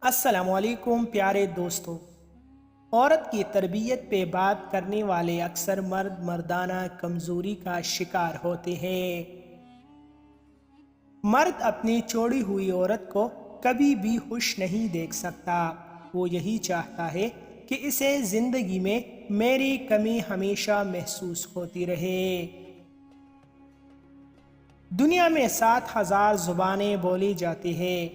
السلام علیکم پیارے دوستو۔ عورت کی تربیت پہ بات کرنے والے اکثر مردانہ کمزوری کا شکار ہوتے ہیں۔ مرد اپنی چھوڑی ہوئی عورت کو کبھی بھی خوش نہیں دیکھ سکتا۔ وہ یہی چاہتا ہے کہ اسے زندگی میں میری کمی ہمیشہ محسوس ہوتی رہے۔ دنیا میں 7,000 زبانیں بولی جاتی ہیں۔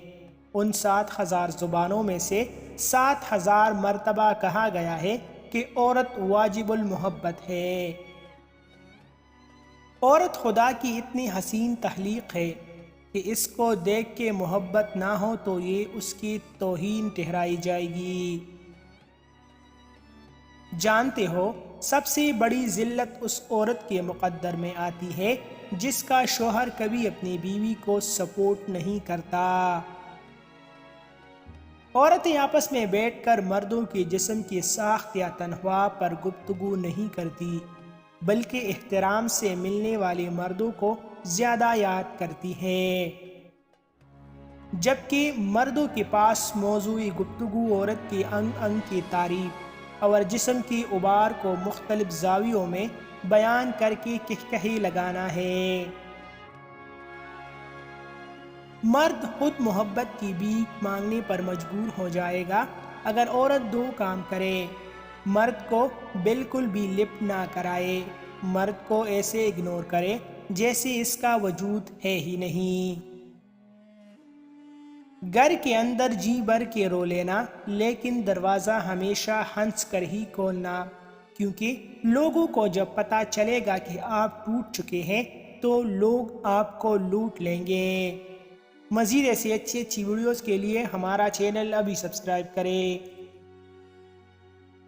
ان 7,000 زبانوں میں سے 7,000 مرتبہ کہا گیا ہے کہ عورت واجب المحبت ہے۔ عورت خدا کی اتنی حسین تخلیق ہے کہ اس کو دیکھ کے محبت نہ ہو تو یہ اس کی توہین ٹھہرائی جائے گی۔ جانتے ہو، سب سے بڑی ذلت اس عورت کے مقدر میں آتی ہے جس کا شوہر کبھی اپنی بیوی کو سپورٹ نہیں کرتا۔ عورتیں آپس میں بیٹھ کر مردوں کے جسم کی ساخت یا تنخواہ پر گفتگو نہیں کرتی، بلکہ احترام سے ملنے والے مردوں کو زیادہ یاد کرتی ہیں، جبکہ مردوں کے پاس موضوع گفتگو عورت کے انگ انگ کی تعریف اور جسم کی عبار کو مختلف زاویوں میں بیان کر کے کہکہے لگانا ہے۔ مرد خود محبت کی بھیک مانگنے پر مجبور ہو جائے گا اگر عورت دو کام کرے: مرد کو بالکل بھی لپ نہ کرائے، مرد کو ایسے اگنور کرے جیسے اس کا وجود ہے ہی نہیں۔ گھر کے اندر جی بھر کے رو لینا، لیکن دروازہ ہمیشہ ہنس کر ہی کھولنا، کیونکہ لوگوں کو جب پتہ چلے گا کہ آپ ٹوٹ چکے ہیں تو لوگ آپ کو لوٹ لیں گے۔ مزید ایسی اچھی ویڈیوز کے لیے ہمارا چینل ابھی سبسکرائب کریں۔